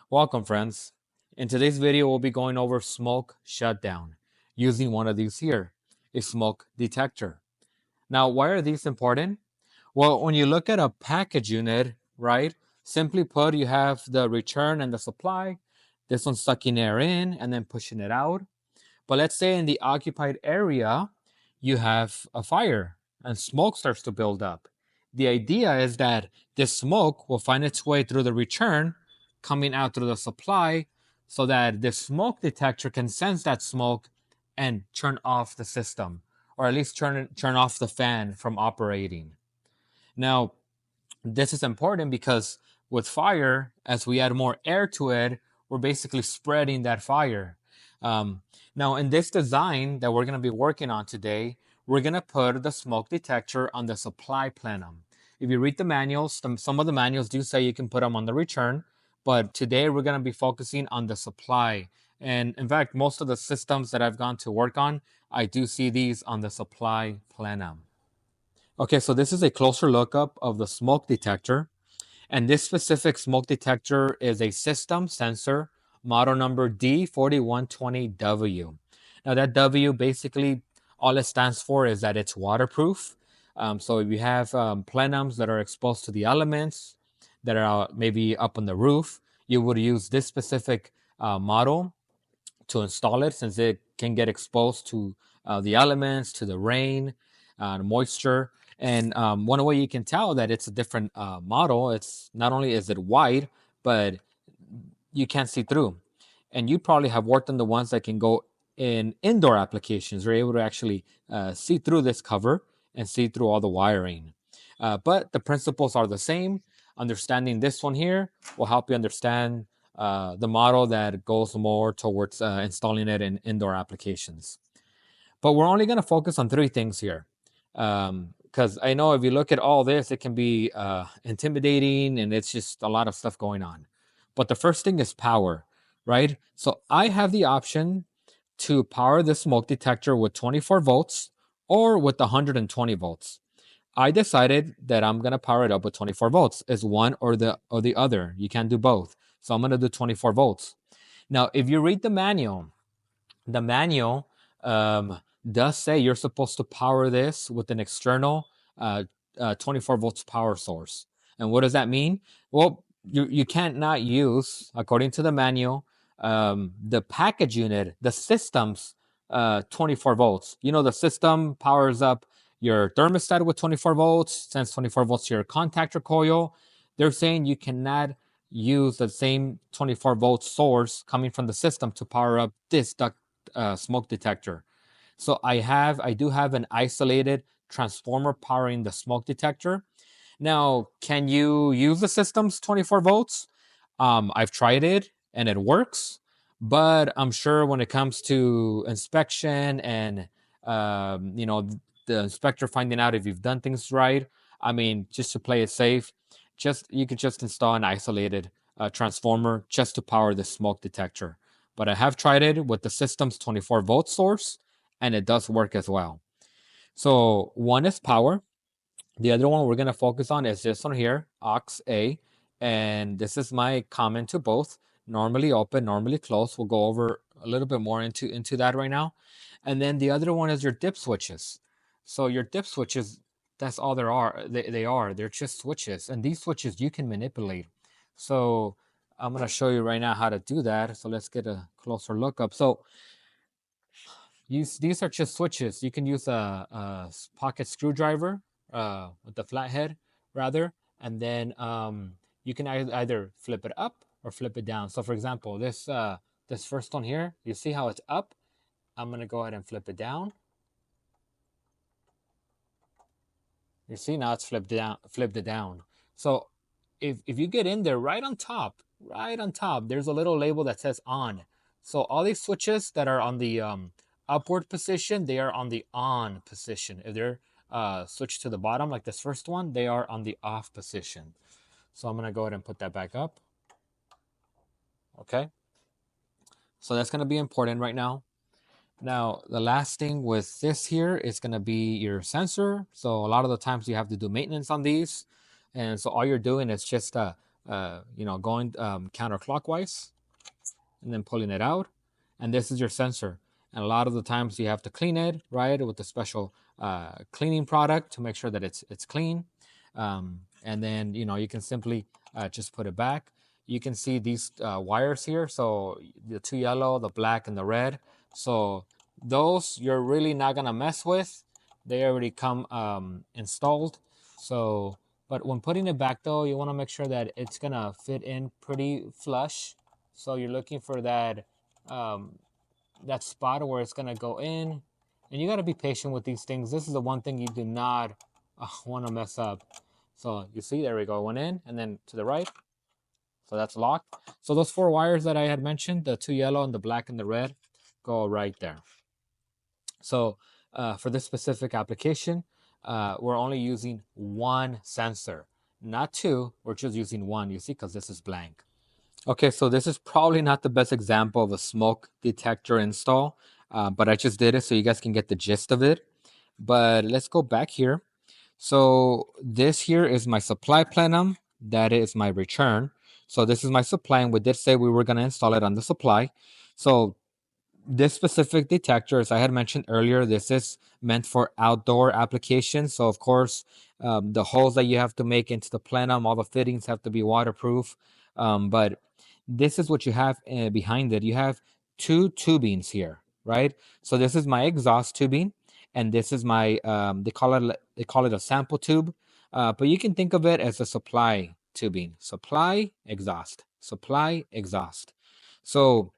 Welcome, friends. In today's video, we'll be going over smoke shutdown using one of these here, a smoke detector. Now, why are these important? Well, when you look at a package unit, right, simply put, you have the return and the supply. This one's sucking air in and then pushing it out. But let's say in the occupied area, you have a fire and smoke starts to build up. The idea is that this smoke will find its way through the return, coming out through the supply, so that the smoke detector can sense that smoke and turn off the system, or at least turn off the fan from operating. Now, this is important because with fire, as we add more air to it, we're basically spreading that fire. Um, Now, in this design that we're going to be working on today, we're going to put the smoke detector on the supply plenum. If you read the manuals, some of the manuals do say you can put them on the return, but today we're going to be focusing on the supply. And in fact, most of the systems that I've gone to work on, I do see these on the supply plenum. Okay, so this is a closer lookup of the smoke detector. And this specific smoke detector is a system sensor model number D4120W. Now, that W basically all it stands for is that it's waterproof. So if you have plenums that are exposed to the elements that are maybe up on the roof, you would use this specific model to install it since it can get exposed to the elements, to the rain, moisture. And one way you can tell that it's a different model, it's not only is it wide, but you can't see through. And you probably have worked on the ones that can go in indoor applications. You're able to actually see through this cover and see through all the wiring. But the principles are the same. Understanding this one here will help you understand the model that goes more towards installing it in indoor applications. But we're only going to focus on three things here. Because I know if you look at all this, it can be intimidating and it's just a lot of stuff going on. But the first thing is power, right? So I have the option to power the smoke detector with 24 volts or with 120 volts. I decided that I'm gonna power it up with 24 volts. It's one or the other. You can't do both. So I'm gonna do 24 volts. Now, if you read the manual does say you're supposed to power this with an external 24 volts power source. And what does that mean? Well, you can't not use, according to the manual, the package unit, the system's 24 volts. You know, the system powers up your thermostat with 24 volts, sends 24 volts to your contactor coil. They're saying you cannot use the same 24 volt source coming from the system to power up this duct smoke detector. So I do have an isolated transformer powering the smoke detector. Now, can you use the system's 24 volts? I've tried it and it works, but I'm sure when it comes to inspection and the inspector finding out if you've done things right, I mean, just to play it safe, you could just install an isolated transformer just to power the smoke detector. But I have tried it with the system's 24 volt source, and it does work as well. So one is power. The other one we're going to focus on is this one here, aux A. And this is my comment to both. Normally open, normally closed. We'll go over a little bit more into that right now. And then the other one is your dip switches. So your dip switches, that's all there are. They are. They're just switches. And these switches you can manipulate. So I'm going to show you right now how to do that. So let's get a closer look up. So these are just switches. You can use a pocket screwdriver with the flathead rather, and then you can either flip it up or flip it down. So for example, this first one here, you see how it's up? I'm gonna go ahead and flip it down. You see now it's flipped it down. So if you get in there right on top, there's a little label that says on. So all these switches that are on the upward position, they are on the on position. If they're switched to the bottom, like this first one, they are on the off position. So I'm gonna go ahead and put that back up. Okay. So that's gonna be important right now. Now, the last thing with this here is going to be your sensor. So a lot of the times you have to do maintenance on these. And so all you're doing is just going counterclockwise and then pulling it out. And this is your sensor. And a lot of the times you have to clean it, right, with a special cleaning product to make sure that it's clean. And then, you can simply just put it back. You can see these wires here. So the two yellow, the black, and the red. So those you're really not going to mess with. They already come installed. So, but when putting it back though, you want to make sure that it's going to fit in pretty flush. So you're looking for um, that spot where it's gonna go in, and you gotta be patient with these things. This is the one thing you do not want to mess up. So you see, there we go, one in, and then to the right. So that's locked. So those four wires that I had mentioned, the two yellow and the black and the red, go right there. So for this specific application, we're only using one sensor, not two. We're just using one. You see, because this is blank. Okay, so this is probably not the best example of a smoke detector install, but I just did it so you guys can get the gist of it. But let's go back here. So this here is my supply plenum. That is my return. So this is my supply, and we did say we were going to install it on the supply. So this specific detector, as I had mentioned earlier, this is meant for outdoor applications. So of course, the holes that you have to make into the plenum, all the fittings have to be waterproof. But this is what you have behind it. You have two tubings here, right? So this is my exhaust tubing, and this is my they call it a sample tube, but you can think of it as a supply tubing. Supply exhaust, supply exhaust. So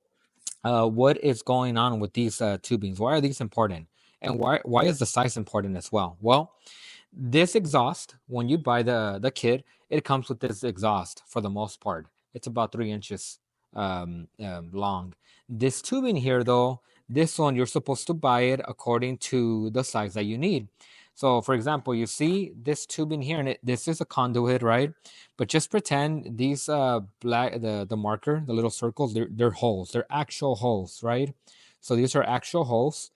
what is going on with these tubings? Why are these important? And why is the size important as well? Well, this exhaust, when you buy the kit, it comes with this exhaust for the most part. It's about 3 inches long. This tubing here, though, this one you're supposed to buy it according to the size that you need. So, for example, you see this tubing here, and this is a conduit, right? But just pretend these black the marker, the little circles, they're holes. They're actual holes, right? So these are actual holes.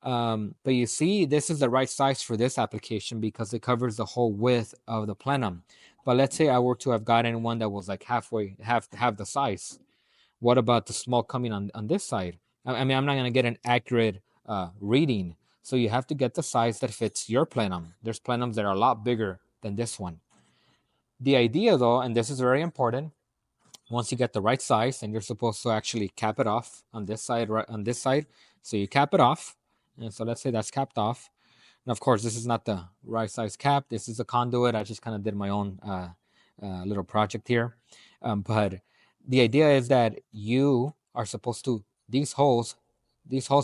But you see, this is the right size for this application because it covers the whole width of the plenum. But let's say I were to have gotten one that was like half the size. What about the smoke coming on this side? I mean, I'm not gonna get an accurate reading. So you have to get the size that fits your plenum. There's plenums that are a lot bigger than this one. The idea though, and this is very important, once you get the right size, and you're supposed to actually cap it off on this side, right on this side. So you cap it off. And so let's say that's capped off. And of course, this is not the right size cap. This is a conduit. I just kind of did my own little project here. But the idea is that you are supposed to, these holes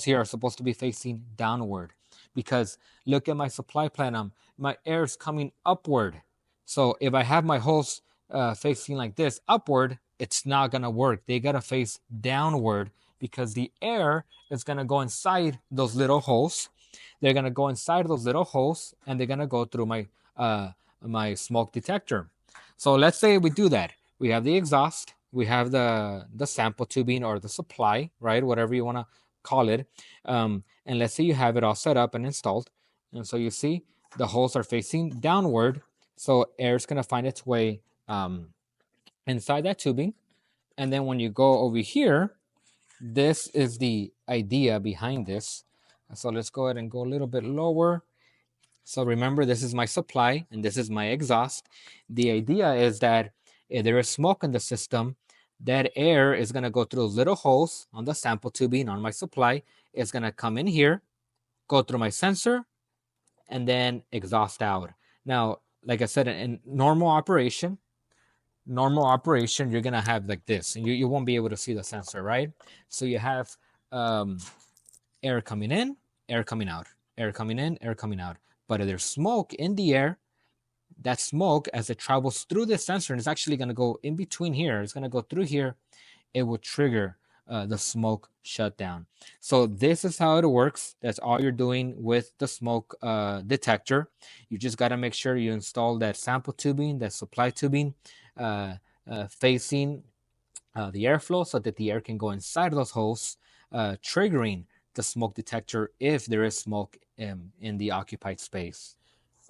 here are supposed to be facing downward, because look at my supply plenum. My air is coming upward. So if I have my holes facing like this upward, it's not going to work. They got to face downward because the air is going to go inside those little holes. They're going to go inside those little holes, and they're going to go through my smoke detector. So let's say we do that. We have the exhaust, we have the sample tubing or the supply, right? Whatever you want to call it. And let's say you have it all set up and installed. And so you see the holes are facing downward. So air is going to find its way inside that tubing. And then when you go over here, this is the idea behind this. So let's go ahead and go a little bit lower. So remember, this is my supply and this is my exhaust. The idea is that if there is smoke in the system, that air is going to go through those little holes on the sample tubing on my supply. It's going to come in here, go through my sensor, and then exhaust out. Now, like I said, in normal operation, you're going to have like this, and you won't be able to see the sensor, right? So you have air coming in, air coming out, air coming in, air coming out. But if there's smoke in the air, that smoke, as it travels through the sensor, and it's actually going to go in between here, it's going to go through here, it will trigger the smoke shutdown. So this is how it works. That's all you're doing with the smoke detector. You just got to make sure you install that sample tubing, that supply tubing, facing the airflow so that the air can go inside those holes, triggering the smoke detector if there is smoke in the occupied space.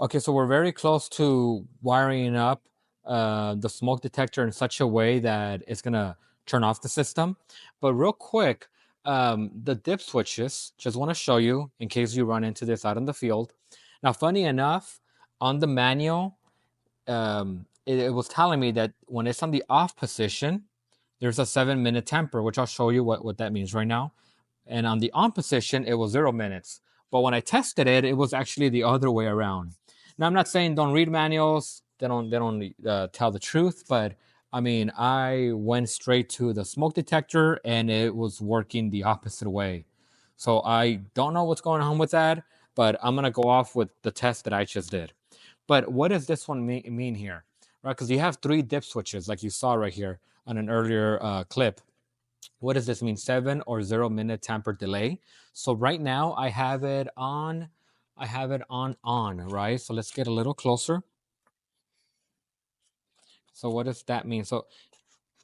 Okay, so we're very close to wiring up the smoke detector in such a way that it's gonna turn off the system. But real quick, the dip switches, just want to show you in case you run into this out in the field. Now, funny enough, on the manual, it was telling me that when it's on the off position, there's a 7-minute tamper, which I'll show you what that means right now. And on the on position, it was 0 minutes. But when I tested it, it was actually the other way around. Now, I'm not saying don't read manuals; they don't tell the truth. But I mean, I went straight to the smoke detector, and it was working the opposite way. So I don't know what's going on with that, but I'm gonna go off with the test that I just did. But what does this one mean here, right? Because you have 3 dip switches, like you saw right here on an earlier clip. What does this mean? 7 or 0 minute tamper delay. So right now I have it on. I have it on, right? So let's get a little closer. So what does that mean? So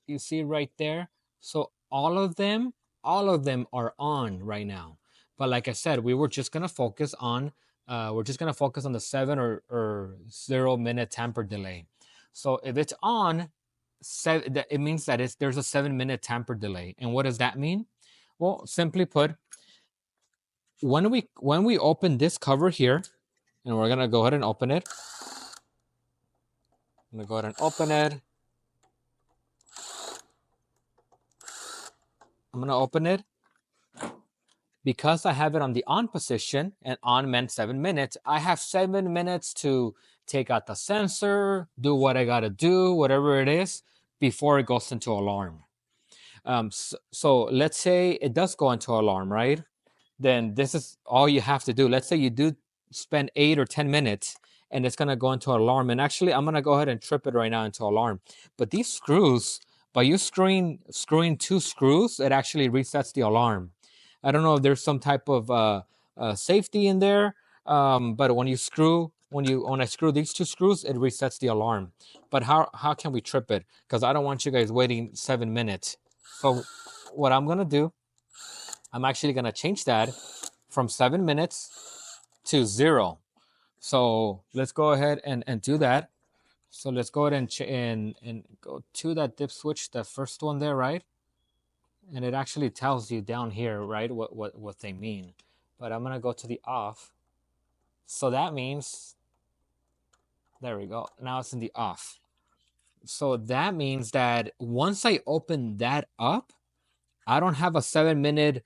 you see right there. So all of them are on right now. But like I said, we were just gonna focus on the 7 or 0 minute tamper delay. So if it's on, it means that there's a 7-minute tamper delay. And what does that mean? Well, simply put, when we open this cover here, and we're gonna go ahead and open it. I'm gonna go ahead and open it. I'm gonna open it. Because I have it on the on position, and on meant 7 minutes, I have 7 minutes to take out the sensor, do what I gotta do, whatever it is, before it goes into alarm. So let's say it does go into alarm, right? Then this is all you have to do. Let's say you do spend 8 or 10 minutes and it's going to go into alarm. And actually, I'm going to go ahead and trip it right now into alarm. But these screws, by you screwing 2 screws, it actually resets the alarm. I don't know if there's some type of safety in there, but when I screw these 2 screws, it resets the alarm. But how can we trip it? Because I don't want you guys waiting 7 minutes. So what I'm gonna do, I'm actually gonna change that from 7 minutes to 0. So let's go ahead and do that. So let's go ahead and go to that dip switch, the first one there, right? And it actually tells you down here, right, what they mean. But I'm gonna go to the off. So that means, there we go. Now it's in the off. So that means that once I open that up, I don't have a 7-minute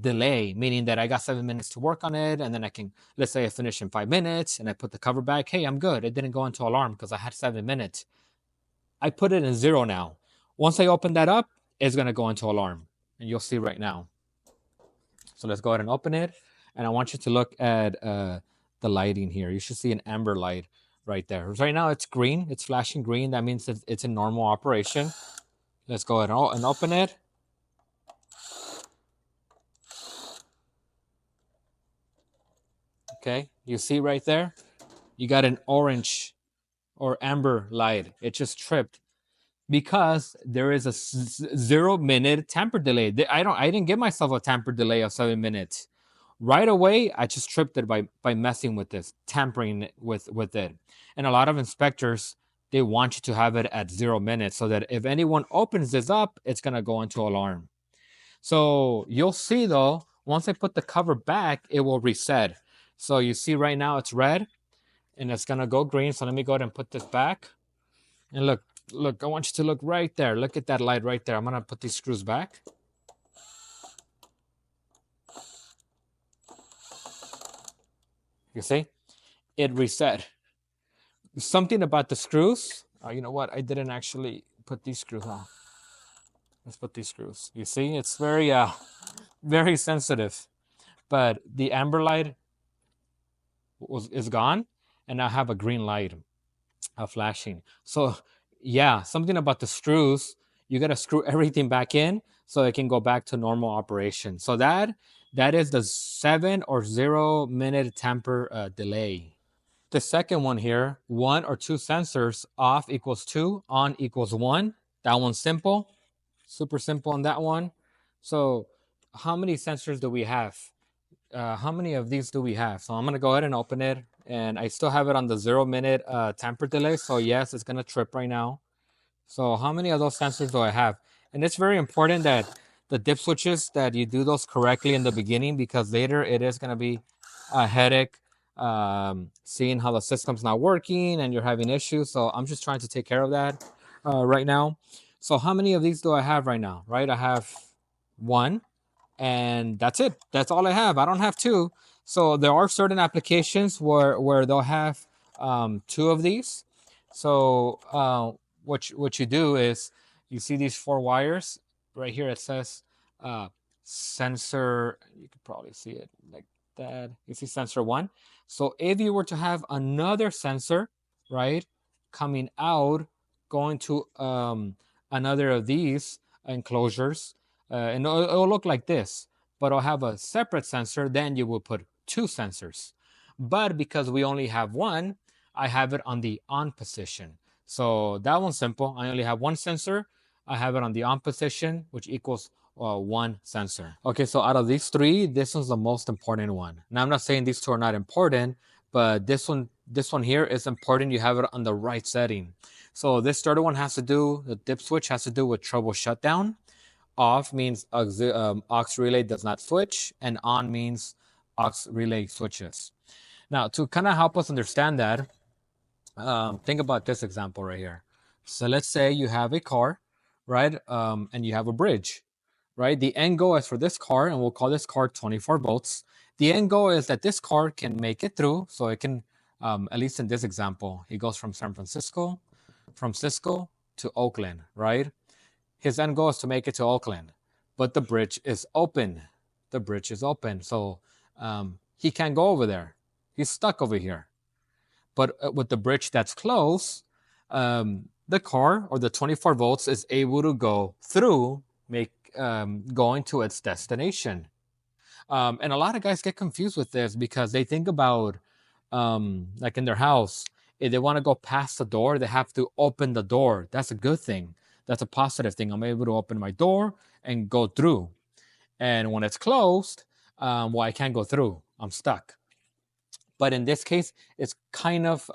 delay, meaning that I got 7 minutes to work on it, and then I can, let's say I finish in 5 minutes, and I put the cover back. Hey, I'm good. It didn't go into alarm because I had 7 minutes. I put it in 0 now. Once I open that up, it's gonna go into alarm, and you'll see right now. So let's go ahead and open it, and I want you to look at the lighting here. You should see an amber light right there. Right now it's green. It's flashing green. That means it's in normal operation. Let's go ahead and open it. Okay, you see right there, you got an orange or amber light. It just tripped because there is a 0-minute tamper delay. I didn't give myself a tamper delay of 7 minutes. Right away, I just tripped it by messing with this, tampering with it. And a lot of inspectors, they want you to have it at 0 minutes so that if anyone opens this up, it's gonna go into alarm. So you'll see though, once I put the cover back, it will reset. So you see right now it's red and it's gonna go green. So let me go ahead and put this back. And look, I want you to look right there. Look at that light right there. I'm gonna put these screws back. You see? It reset. Something about the screws. You know what? I didn't actually put these screws on. Let's put these screws. You see, it's very sensitive. But the amber light is gone, and I have a green light flashing. So yeah, something about the screws. You got to screw everything back in so it can go back to normal operation. So that is the 7 or 0-minute tamper delay. The second one here, 1 or 2 sensors, off equals 2, on equals 1. That one's simple, super simple on that one. So how many sensors do we have? how many of these do we have? So I'm gonna go ahead and open it, and I still have it on the 0-minute tamper delay. So yes, it's gonna trip right now. So how many of those sensors do I have? And it's very important that the dip switches, that you do those correctly in the beginning, because later it is gonna be a headache seeing how the system's not working and you're having issues. So I'm just trying to take care of that right now. So how many of these do I have right now? Right, I have one, and that's it. That's all I have. I don't have two. So there are certain applications where they'll have two of these. So what you do is, you see these four wires right here. It says sensor. You could probably see it like that. You see sensor one. So if you were to have another sensor, right, coming out, going to another of these enclosures, and it'll look like this, but it'll have a separate sensor. Then you will put two sensors. But because we only have one, I have it on the on position. So that one's simple. I only have one sensor. I have it on the on position, which equals one sensor. Okay, so out of these three, this one's the most important one. Now, I'm not saying these two are not important, but this one here is important. You have it on the right setting. So this third one has to do, the dip switch has to do with trouble shutdown. Off means aux relay does not switch, and on means aux relay switches. Now, to kind of help us understand that, think about this example right here. So let's say you have a car, right? And you have a bridge, right? The end goal is for this car, and we'll call this car 24 volts. The end goal is that this car can make it through. So it can, at least in this example, he goes from San Francisco, from Cisco to Oakland, right? His end goal is to make it to Oakland, but the bridge is open. The bridge is open. So he can't go over there. He's stuck over here. But with the bridge that's closed, the car, or the 24 volts, is able to go through, going to its destination. And a lot of guys get confused with this because they think about, like in their house, if they want to go past the door, they have to open the door. That's a good thing. That's a positive thing. I'm able to open my door and go through. And when it's closed, well, I can't go through. I'm stuck. But in this case, it's kind of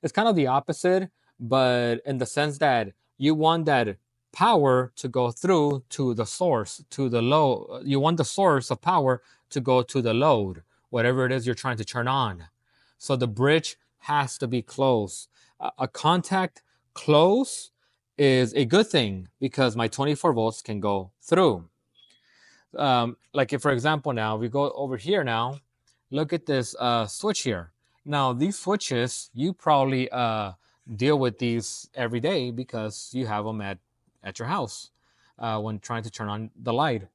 it's kind of the opposite, but in the sense that you want that power to go through to the source, to the load. You want the source of power to go to the load, whatever it is you're trying to turn on. So the bridge has to be closed. A contact close is a good thing because my 24 volts can go through. Like if, for example, now we go over here now, look at this switch here. Now these switches, you probably deal with these every day because you have them at your house when trying to turn on the light.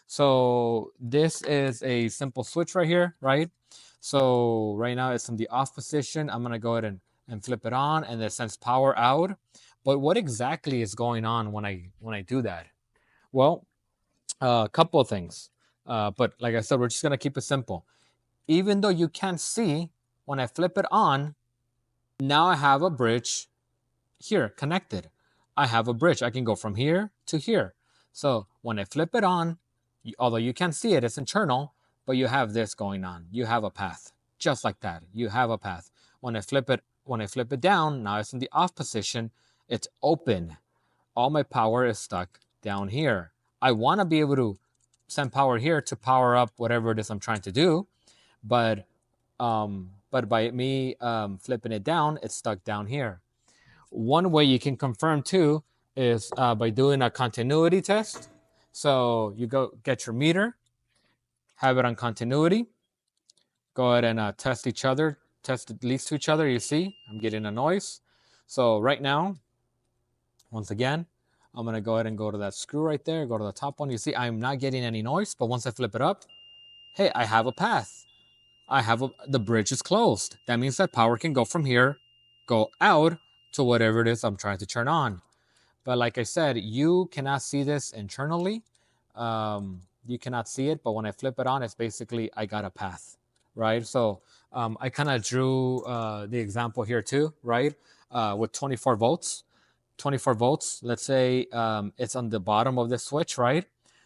So this is a simple switch right here, right? So right now it's in the off position. I'm gonna go ahead and flip it on, and it sends power out. But what exactly is going on when I do that? Well, a couple of things. But like I said, we're just gonna keep it simple. Even though you can't see, when I flip it on, now I have a bridge here connected. I have a bridge. I can go from here to here. So when I flip it on, although you can't see it, it's internal, but you have this going on. You have a path, just like that. You have a path. When I flip it down, now it's in the off position. It's open. All my power is stuck down here. I want to be able to send power here to power up whatever it is I'm trying to do, but by me flipping it down, it's stuck down here. One way you can confirm too is by doing a continuity test. So you go get your meter, have it on continuity, go ahead and test each other, test at least to each other. You see, I'm getting a noise. So right now, once again, I'm gonna go ahead and go to that screw right there, go to the top one. You see, I'm not getting any noise, but once I flip it up, hey, I have a path. The bridge is closed. That means that power can go from here, go out to whatever it is I'm trying to turn on. But like I said, you cannot see this internally. You cannot see it, but when I flip it on, it's basically I got a path, right? So I kind of drew the example here too, right? With 24 volts. 24 volts, let's say it's on the bottom of the switch, right?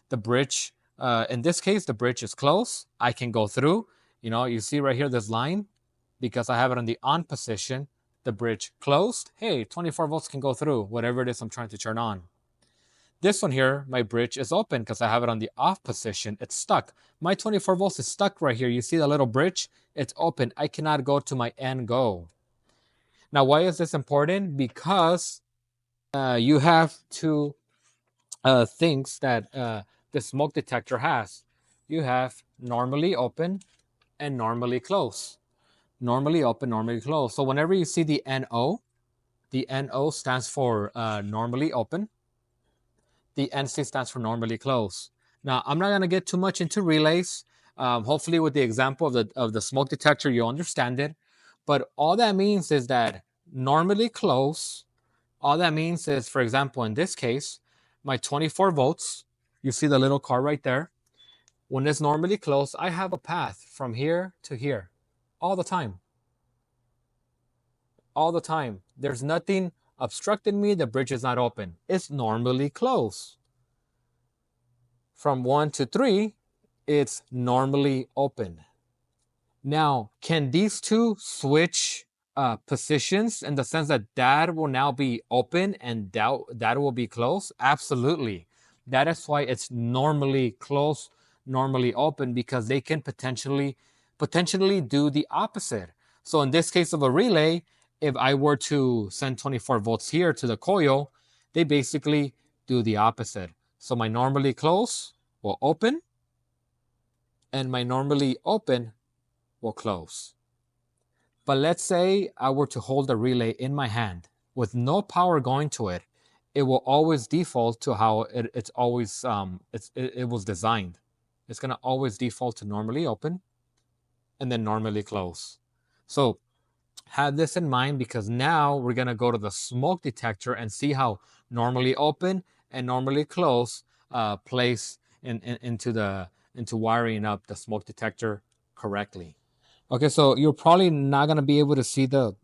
The bridge In this case, the bridge is closed. I can go through. You see right here this line, because I have it on the on position, the bridge closed. Hey, 24 volts can go through whatever it is I'm trying to turn on. This one here, my bridge is open because I have it on the off position. It's stuck. My 24 volts is stuck right here. You see the little bridge? It's open. I cannot go to my end go. Now, why is this important? Because you have two things that the smoke detector has. You have normally open and normally close. Normally open, normally close. So whenever you see the NO stands for normally open. The NC stands for normally close. Now, I'm not going to get too much into relays. Hopefully, with the example of the smoke detector, you understand it. But all that means is that normally close, all that means is, for example, in this case, my 24 volts, you see the little car right there. When it's normally closed, I have a path from here to here all the time. All the time. There's nothing obstructing me. The bridge is not open. It's normally closed. From 1 to 3, it's normally open. Now, can these two switch positions in the sense that will now be open and that will be closed? Absolutely. That is why it's normally closed, normally open, because they can potentially do the opposite. So in this case of a relay, if I were to send 24 volts here to the coil, they basically do the opposite. So my normally close will open, and my normally open will close. But let's say I were to hold a relay in my hand with no power going to it. It will always default to how it was designed. It's going to always default to normally open and then normally close. So have this in mind, because now we're going to go to the smoke detector and see how normally open and normally close place into wiring up the smoke detector correctly. Okay, so you're probably not going to be able to see the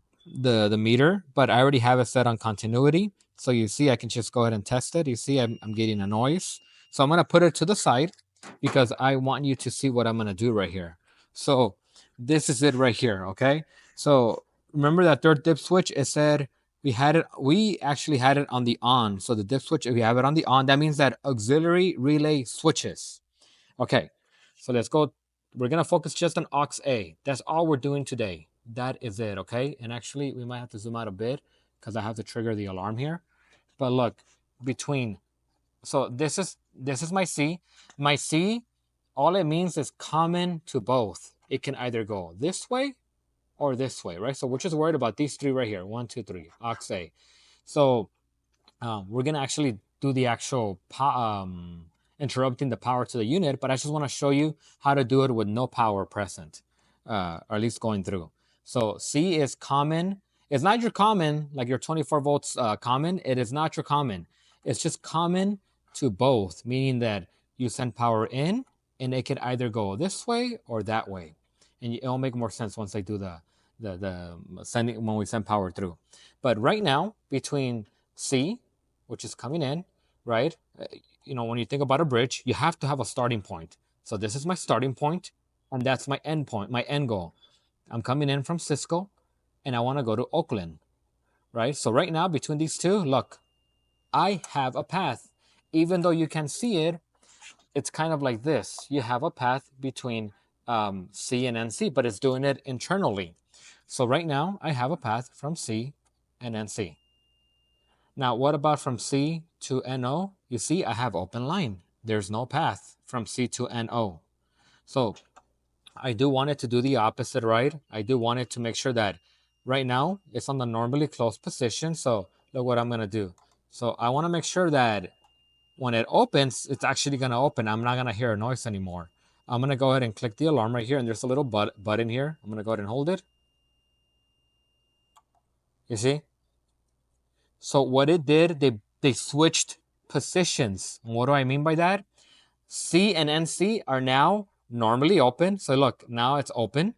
meter, but I already have it set on continuity. So you see, I can just go ahead and test it. You see, I'm getting a noise. So I'm going to put it to the side because I want you to see what I'm going to do right here. So this is it right here, okay? So remember that third dip switch, it said we actually had it on the on. So the dip switch, if you have it on the on, that means that auxiliary relay switches. Okay, so let's go. We're going to focus just on aux A. That's all we're doing today. That is it, okay? And actually, we might have to zoom out a bit because I have to trigger the alarm here. But look, so this is my C. My C, all it means is common to both. It can either go this way or this way, right? So we're just worried about these three right here. 1, 2, 3, aux A. So we're going to actually do the actual interrupting the power to the unit, but I just want to show you how to do it with no power present, or at least going through. So C is common. It's not your common, like your 24 volts common. It is not your common. It's just common to both, meaning that you send power in and it can either go this way or that way. And it'll make more sense once I do the sending, when we send power through. But right now, between C, which is coming in, right? When you think about a bridge, you have to have a starting point. So this is my starting point, and that's my end point, my end goal. I'm coming in from Cisco, and I want to go to Oakland, right? So right now, between these two, look, I have a path. Even though you can see it, it's kind of like this. You have a path between C and NC, but it's doing it internally. So right now, I have a path from C and NC. Now, what about from C to NO? You see, I have open line. There's no path from C to NO. So I do want it to do the opposite, right? I do want it to make sure that right now it's on the normally closed position. So look what I'm going to do. So I want to make sure that when it opens, it's actually going to open. I'm not going to hear a noise anymore. I'm going to go ahead and click the alarm right here. And there's a little button here. I'm going to go ahead and hold it. You see? So what it did, they switched positions. And what do I mean by that? C and NC are now normally open. So look, now it's open.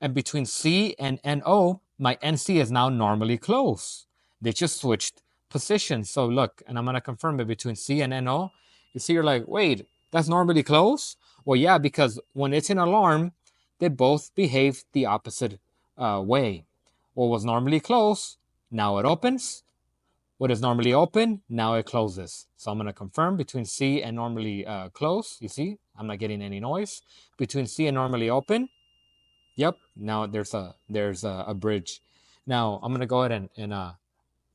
And between C and NO, my NC is now normally closed. They just switched positions. So look, and I'm going to confirm it between C and NO. You see, you're like, wait, That's normally closed. Well, yeah, because when it's an alarm, they both behave the opposite way. What was normally closed, now it opens. What is normally open, now it closes. So I'm going to confirm between C and normally close. You see, I'm not getting any noise. Between C and normally open, yep, now there's a bridge. Now I'm going to go ahead and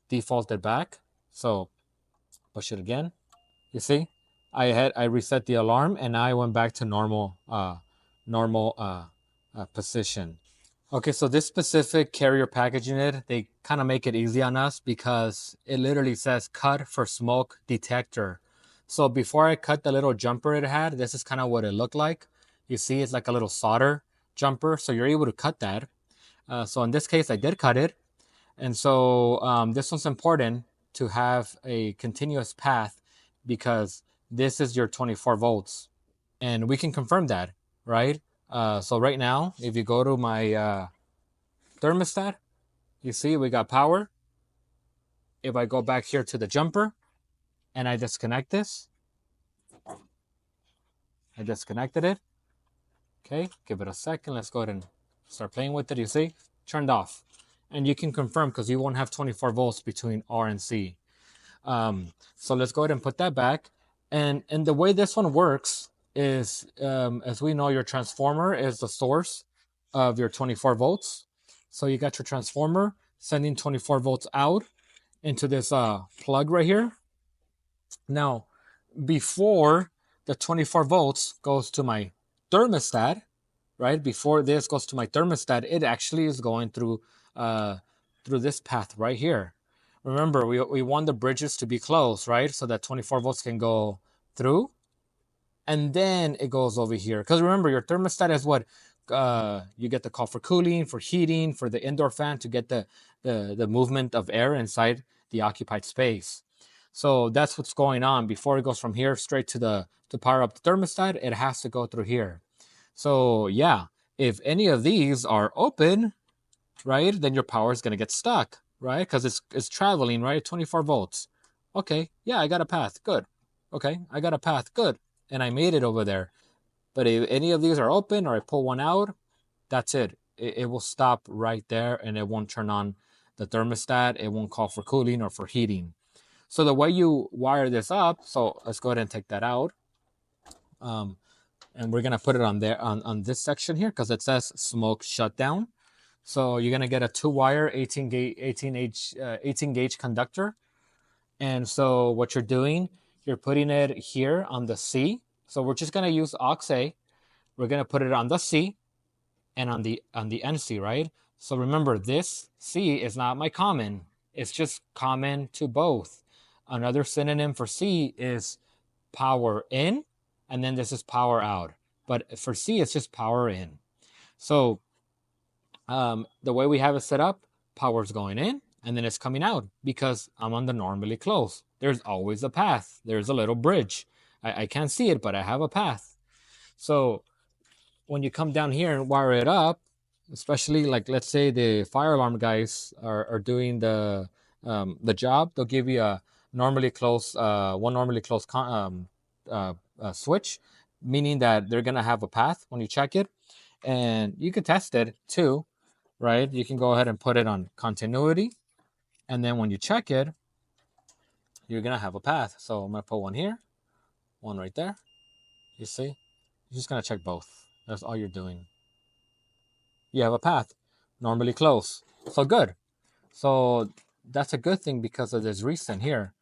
default it back. So push it again. You see, I reset the alarm and I went back to normal position. Okay, so this specific carrier package unit, they kind of make it easy on us because it literally says cut for smoke detector. So before I cut the little jumper it had, this is kind of what it looked like. You see, it's like a little solder jumper, so you're able to cut that. So in this case, I did cut it. And so this one's important to have a continuous path because this is your 24 volts. And we can confirm that, right? So right now, if you go to my thermostat, you see we got power. If I go back here to the jumper and I disconnect this, I disconnected it. Okay, give it a second. Let's go ahead and start playing with it. You see, turned off. And you can confirm because you won't have 24 volts between R and C. So let's go ahead and put that back. And the way this one works is, as we know, your transformer is the source of your 24 volts. So you got your transformer sending 24 volts out into this plug right here. Now, before the 24 volts goes to my thermostat, right? Before this goes to my thermostat, it actually is going through this path right here. Remember, we want the bridges to be closed, right? So that 24 volts can go through. And then it goes over here. Because remember, your thermostat is what you get the call for cooling, for heating, for the indoor fan to get the movement of air inside the occupied space. So that's what's going on. Before it goes from here straight to power up the thermostat, it has to go through here. So yeah, if any of these are open, right, then your power is gonna get stuck, right? Because it's traveling, right? 24 volts. Okay, yeah, I got a path. Good. Okay, I got a path. Good. And I made it over there. But if any of these are open or I pull one out, that's it. It will stop right there and it won't turn on the thermostat. It won't call for cooling or for heating. So the way you wire this up, so let's go ahead and take that out. And we're gonna put it on there on this section here because it says smoke shutdown. So you're gonna get a 2-wire 18 gauge conductor. And so what you're doing, you're putting it here on the C. So we're just gonna use aux A. We're gonna put it on the C and on the NC, right? So remember, this C is not my common. It's just common to both. Another synonym for C is power in, and then this is power out. But for C, it's just power in. So the way we have it set up, power's going in, and then it's coming out because I'm on the normally close. There's always a path. There's a little bridge. I can't see it, but I have a path. So when you come down here and wire it up, especially like let's say the fire alarm guys are doing the job, they'll give you a normally close one normally close switch, meaning that they're gonna have a path when you check it, and you can test it too, right? You can go ahead and put it on continuity, and then when you check it, you're gonna have a path. So I'm gonna put one here, one right there. You see, you're just gonna check both. That's all you're doing. You have a path, normally close. So good. So that's a good thing because of this reason here.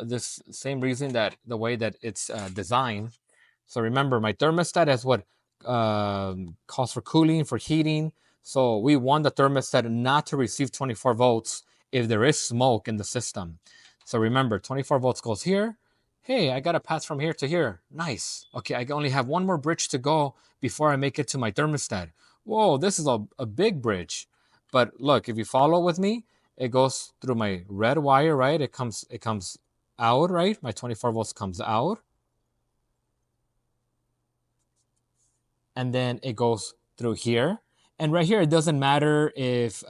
This same reason that the way that it's designed. So remember, my thermostat is what calls for cooling, for heating. So we want the thermostat not to receive 24 volts if there is smoke in the system. So remember, 24 volts goes here. Hey, I got a path from here to here. Nice. Okay, I only have one more bridge to go before I make it to my thermostat. Whoa, this is a big bridge. But look, if you follow with me, it goes through my red wire, right? It comes out, right? My 24 volts comes out. And then it goes through here. And right here, it doesn't matter if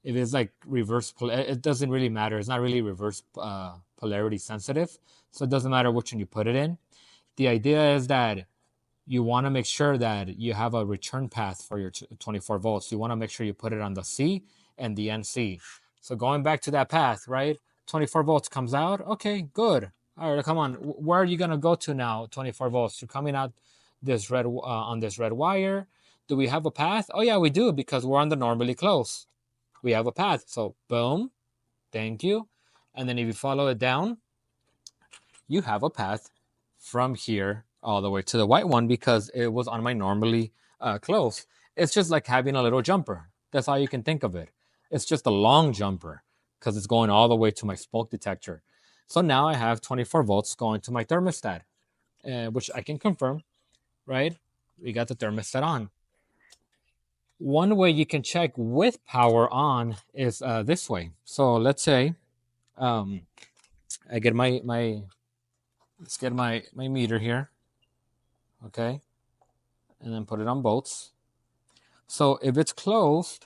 it's like reverse, it doesn't really matter. It's not really reverse polarity sensitive. So it doesn't matter which one you put it in. The idea is that you want to make sure that you have a return path for your 24 volts. You want to make sure you put it on the C and the NC. So going back to that path, right? 24 volts comes out. Okay, good. All right, come on. Where are you going to go to now? 24 volts. You're coming out this red on this red wire. Do we have a path? Oh yeah, we do, because we're on the normally close. We have a path. So boom, thank you. And then if you follow it down, you have a path from here all the way to the white one, because it was on my normally close. It's just like having a little jumper. That's how you can think of it. It's just a long jumper because it's going all the way to my smoke detector. So now I have 24 volts going to my thermostat, which I can confirm, right? We got the thermostat on. One way you can check with power on is this way. So let's say I get let's get my meter here, okay, and then put it on volts. So if it's closed,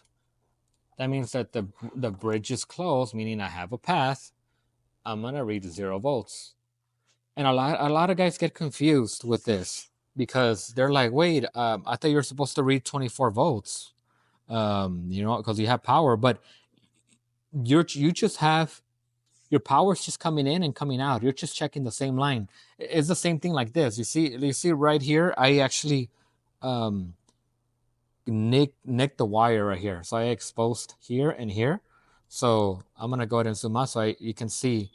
that means that the bridge is closed, meaning I have a path. I'm gonna read 0 volts, and a lot of guys get confused with this because they're like, wait, I thought you were supposed to read 24 volts, because you have power, but you just have your power's just coming in and coming out. You're just checking the same line. It's the same thing like this. You see right here, I actually nicked the wire right here. So I exposed here and here. So I'm gonna go ahead and zoom out so you can see.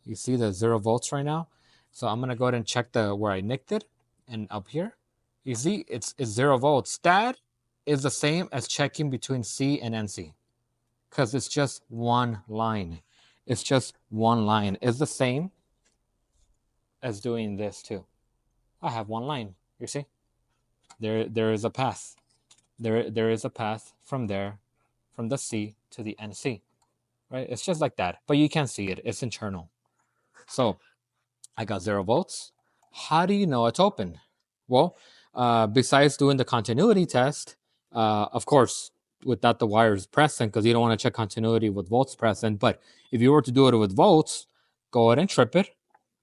You see the 0 volts right now. So I'm gonna go ahead and check where I nicked it, and up here, you see it's 0 volts. That is the same as checking between C and NC, because it's just one line. It's just one line. It's the same as doing this too. I have one line. You see, there is a path. There is a path from there, from the C to the NC, right? It's just like that, but you can't see it. It's internal. So I got 0 volts. How do you know it's open? Well, besides doing the continuity test, of course, without the wires present, because you don't want to check continuity with volts present. But if you were to do it with volts, go ahead and trip it.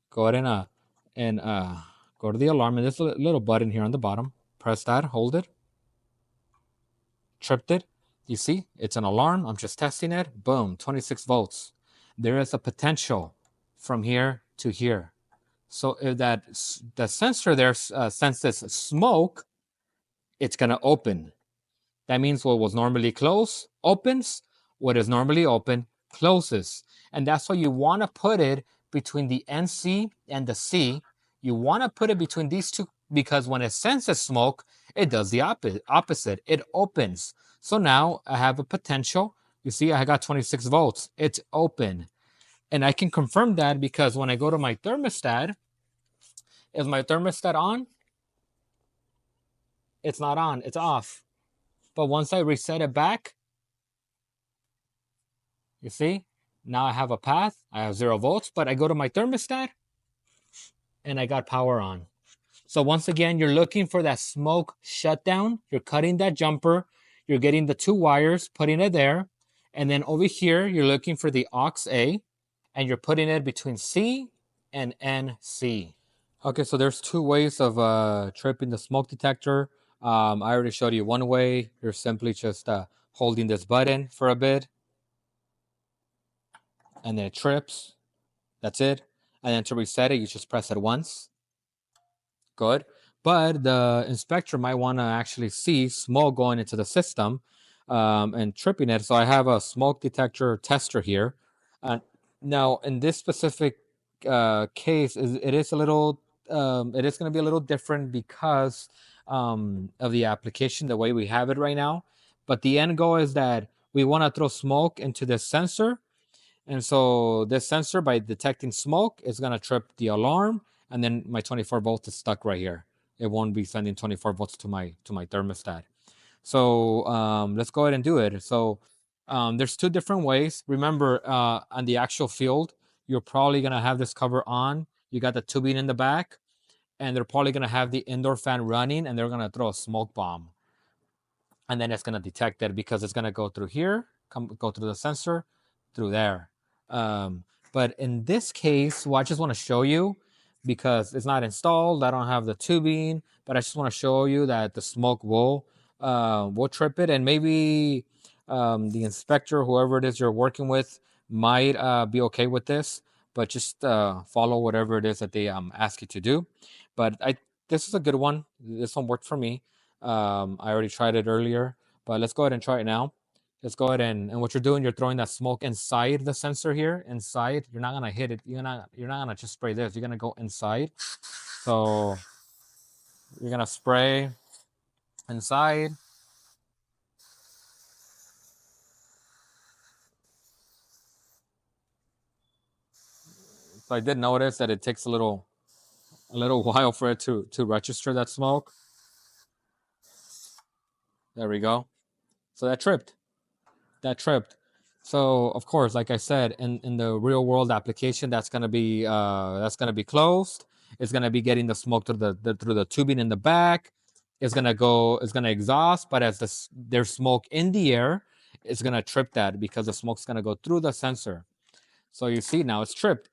Go ahead and go to the alarm, and there's a little button here on the bottom. Press that, hold it, tripped it. You see, it's an alarm. I'm just testing it. Boom, 26 volts. There is a potential from here to here. So if the sensor there senses smoke, it's gonna open. That means what was normally closed opens, what is normally open closes. And that's why you want to put it between the NC and the C. You want to put it between these two, because when it senses smoke, it does the opposite. It opens. So now I have a potential. You see, I got 26 volts. It's open. And I can confirm that because when I go to my thermostat, is my thermostat on? It's not on, it's off. But once I reset it back, you see, now I have a path. I have 0 volts, but I go to my thermostat and I got power on. So once again, you're looking for that smoke shutdown. You're cutting that jumper. You're getting the 2 wires, putting it there. And then over here, you're looking for the aux A, and you're putting it between C and NC. Okay, so there's 2 ways of tripping the smoke detector. I already showed you one way. You're simply just holding this button for a bit, and then it trips. That's it. And then to reset it, you just press it once. Good. But the inspector might want to actually see smoke going into the system and tripping it. So I have a smoke detector tester here. Now, in this specific case, it is a little, it is going to be a little different because of the application, the way we have it right now. But the end goal is that we want to throw smoke into this sensor. And so this sensor, by detecting smoke, is going to trip the alarm, and then my 24 volts is stuck right here. It won't be sending 24 volts to my thermostat. So let's go ahead and do it. So there's 2 different ways. Remember, on the actual field, you're probably going to have this cover on. You got the tubing in the back, and they're probably going to have the indoor fan running, and they're going to throw a smoke bomb. And then it's going to detect it because it's going to go through here, go through the sensor, through there. But in this case, well, I just want to show you because it's not installed. I don't have the tubing, but I just want to show you that the smoke will trip it, and maybe the inspector, whoever it is you're working with, might be okay with this. But just follow whatever it is that they ask you to do. But this is a good one. This one worked for me. I already tried it earlier, but let's go ahead and try it now. Let's go ahead and what you're doing, you're throwing that smoke inside the sensor here. Inside, you're not gonna hit it. You're not gonna just spray this. You're gonna go inside. So you're gonna spray inside. So I did notice that it takes a little while for it to register that smoke. There we go. So that tripped. So of course, like I said, in the real world application, that's gonna be closed. It's gonna be getting the smoke through the tubing in the back. It's gonna exhaust, but as there's smoke in the air, it's gonna trip that because the smoke's gonna go through the sensor. So you see now it's tripped.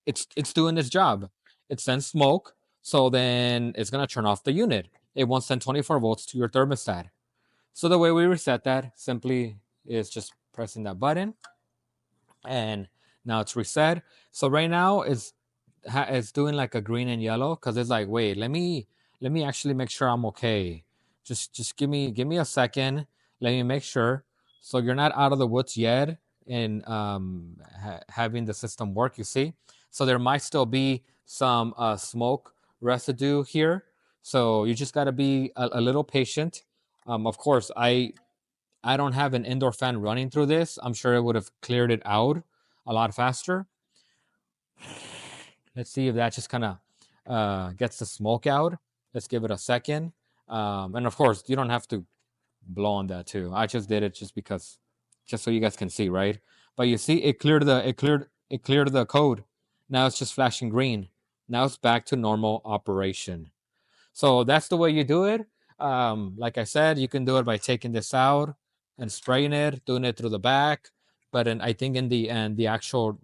It's doing its job. It sends smoke, so then it's gonna turn off the unit. It won't send 24 volts to your thermostat. So the way we reset that simply is just pressing that button, and now it's reset. So right now it's doing like a green and yellow because it's like, wait, let me actually make sure I'm okay. Just give me a second. Let me make sure. So you're not out of the woods yet in having the system work. You see, so there might still be some smoke residue here. So you just got to be a little patient. Of course, I don't have an indoor fan running through this. I'm sure it would have cleared it out a lot faster. Let's see if that just kind of gets the smoke out. Let's give it a second. And of course, you don't have to blow on that too. I just did it just so you guys can see, right? But you see, it cleared the code. Now it's just flashing green. Now it's back to normal operation. So that's the way you do it. Like I said, you can do it by taking this out and spraying it, doing it through the back. But I think in the end, the actual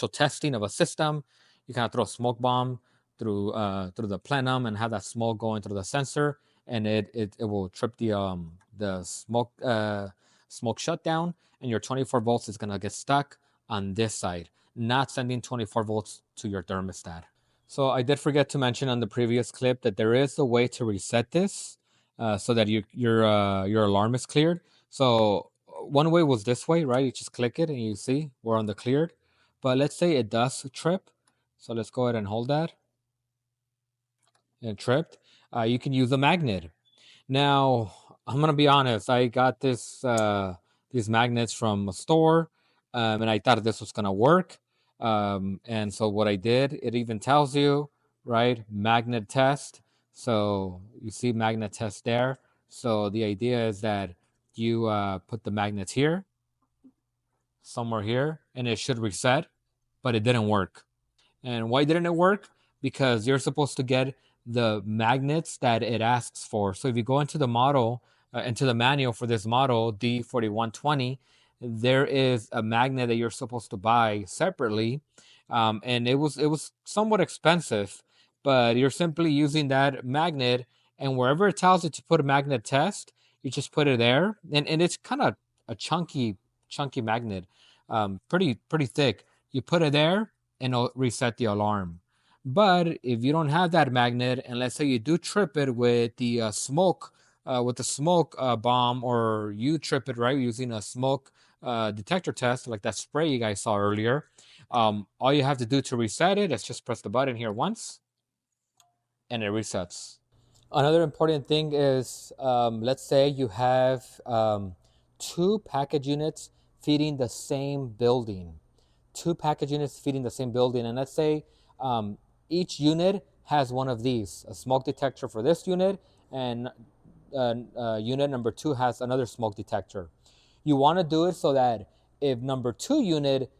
testing of a system, you kind of throw a smoke bomb through the plenum and have that smoke going through the sensor, and it will trip the smoke shutdown, and your 24 volts is gonna get stuck on this side, not sending 24 volts to your thermostat. So I did forget to mention on the previous clip that there is a way to reset this so that your alarm is cleared. So one way was this way, right? You just click it and you see we're on the cleared. But let's say it does trip. So let's go ahead and hold that. And tripped. You can use a magnet. Now, I'm gonna be honest. I got these magnets from a store, and I thought this was gonna work. And so what I did, it even tells you, right, magnet test. So you see magnet test there. So the idea is that you put the magnets here, somewhere here, and it should reset, but it didn't work. And why didn't it work? Because you're supposed to get the magnets that it asks for. So if you go into the model, into the manual for this model, D4120, there is a magnet that you're supposed to buy separately. And it was somewhat expensive, but you're simply using that magnet, and wherever it tells you to put a magnet test, you just put it there. And it's kind of a chunky magnet, pretty thick. You put it there, and it'll reset the alarm. But if you don't have that magnet, and let's say you do trip it with the smoke bomb, or you trip it right using a smoke detector test, like that spray you guys saw earlier, all you have to do to reset it is just press the button here once, and it resets. Another important thing is, let's say you have two package units feeding the same building. Two package units feeding the same building. And let's say each unit has one of these, a smoke detector for this unit, and unit number two has another smoke detector. You want to do it so that if number two unit,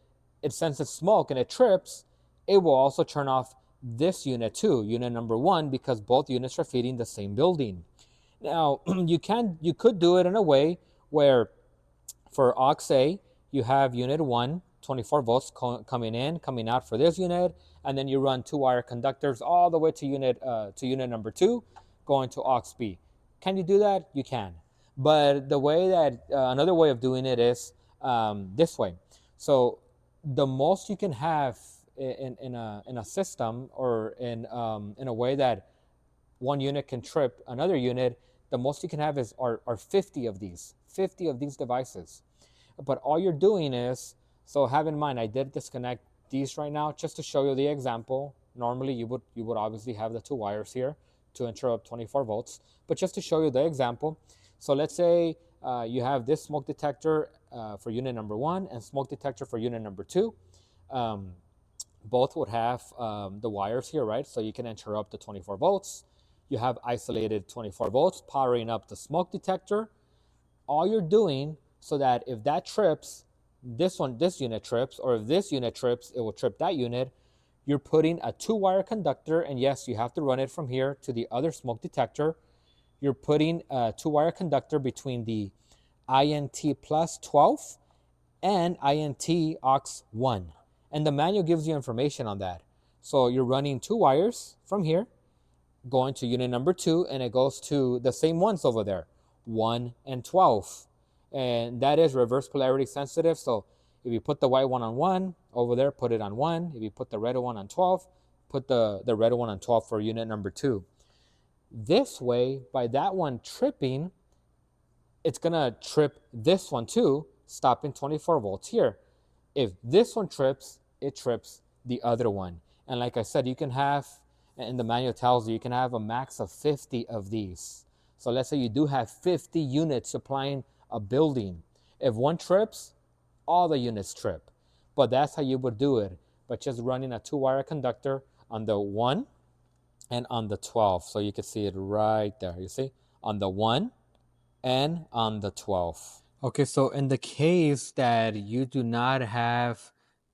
it senses smoke and it trips, it will also turn off this unit too, unit number one, because both units are feeding the same building. Now, you could do it in a way where for aux A, you have unit one 24 volts coming in, coming out for this unit, and then you run 2-wire conductors all the way to unit number 2, going to aux B. Can you do that? You can. But the way that another way of doing it is this way. So the most you can have in a system, or in a way that one unit can trip another unit, the most you can have are 50 of these devices. But all you're doing is, so have in mind, I did disconnect these right now just to show you the example. Normally you would obviously have the 2 wires here to interrupt 24 volts, but just to show you the example. So let's say you have this smoke detector for unit number 1 and smoke detector for unit number 2. Both would have the wires here, right? So you can interrupt the 24 volts. You have isolated 24 volts powering up the smoke detector. All you're doing, so that if that trips, this unit trips, or if this unit trips, it will trip that unit. You're putting a 2-wire conductor, and yes, you have to run it from here to the other smoke detector. You're putting a 2-wire conductor between the INT plus 12 and INT aux 1. And the manual gives you information on that. So you're running 2 wires from here, going to unit number 2, and it goes to the same ones over there, 1 and 12. And that is reverse polarity sensitive. So if you put the white one on 1 over there, put it on 1. If you put the red one on 12, put the red one on 12 for unit number 2. This way, by that one tripping, it's going to trip this one too, stopping 24 volts here. If this one trips, it trips the other one. And like I said, you can have, and the manual tells you, you can have a max of 50 of these. So let's say you do have 50 units supplying a building. If one trips, all the units trip. But that's how you would do it, but just running a 2-wire conductor on the 1 and on the 12. So you can see it right there. You see? On the 1 and on the 12. Okay, so in the case that you do not have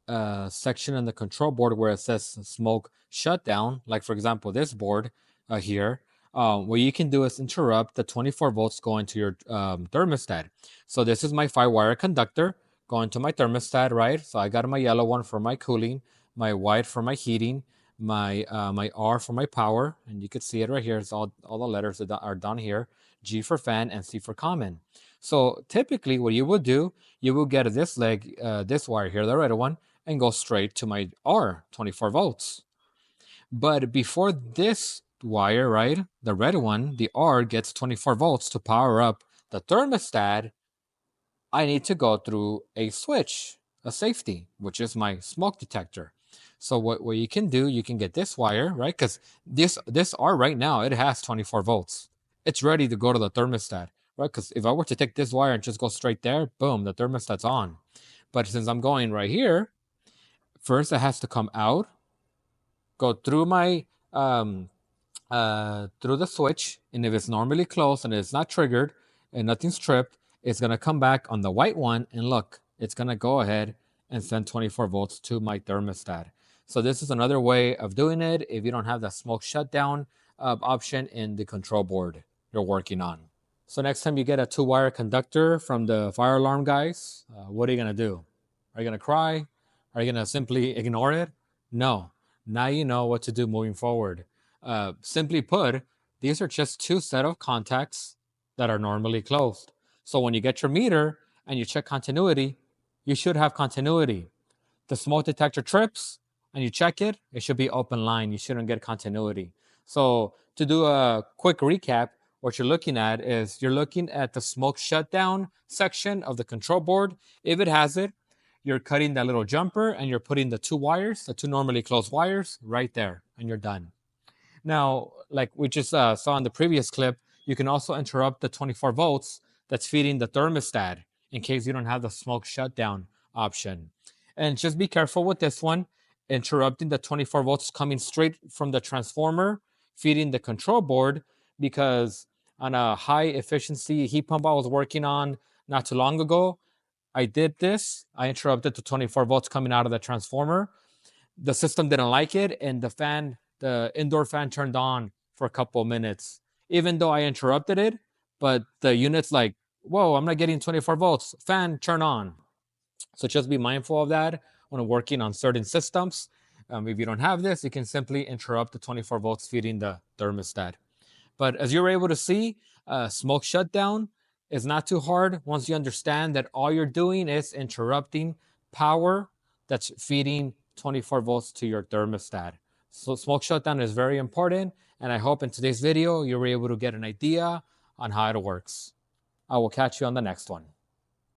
a section on the control board where it says smoke shutdown, like for example this board here, what you can do is interrupt the 24 volts going to your thermostat. So this is my 5-wire conductor going to my thermostat, right? So I got my yellow one for my cooling, my white for my heating, my R for my power, and you can see it right here. It's all the letters that are down here. G for fan and C for common. So typically what you would do, you will get this leg, this wire here, the red one, and go straight to my R, 24 volts. But before this wire, right, the red one, the R gets 24 volts to power up the thermostat, I need to go through a switch, a safety, which is my smoke detector. So what you can do, you can get this wire, right? Because this R right now, it has 24 volts. It's ready to go to the thermostat, right? Because if I were to take this wire and just go straight there, boom, the thermostat's on. But since I'm going right here, first it has to come out, go through my through the switch, and if it's normally closed and it's not triggered and nothing's tripped, it's gonna come back on the white one, and look, it's gonna go ahead and send 24 volts to my thermostat. So this is another way of doing it if you don't have the smoke shutdown option in the control board you're working on. So next time you get a 2-wire conductor from the fire alarm guys, what are you gonna do? Are you gonna cry? Are you gonna simply ignore it? No. Now you know what to do moving forward. Simply put, these are just 2 set of contacts that are normally closed. So when you get your meter and you check continuity, you should have continuity. The smoke detector trips and you check it, it should be open line. You shouldn't get continuity. So to do a quick recap, what you're looking at is you're looking at the smoke shutdown section of the control board. If it has it, you're cutting that little jumper and you're putting the 2 wires, the 2 normally closed wires right there, and you're done. Now, like we just saw in the previous clip, you can also interrupt the 24 volts that's feeding the thermostat in case you don't have the smoke shutdown option. And just be careful with this one, interrupting the 24 volts coming straight from the transformer, feeding the control board, because on a high efficiency heat pump I was working on not too long ago, I did this. I interrupted the 24 volts coming out of the transformer. The system didn't like it, and the indoor fan turned on for a couple of minutes, even though I interrupted it. But the unit's like, whoa, I'm not getting 24 volts. Fan, turn on. So just be mindful of that when working on certain systems. If you don't have this, you can simply interrupt the 24 volts feeding the thermostat. But as you're able to see, smoke shutdown is not too hard once you understand that all you're doing is interrupting power that's feeding 24 volts to your thermostat. So smoke shutdown is very important, and I hope in today's video you were able to get an idea on how it works. I will catch you on the next one.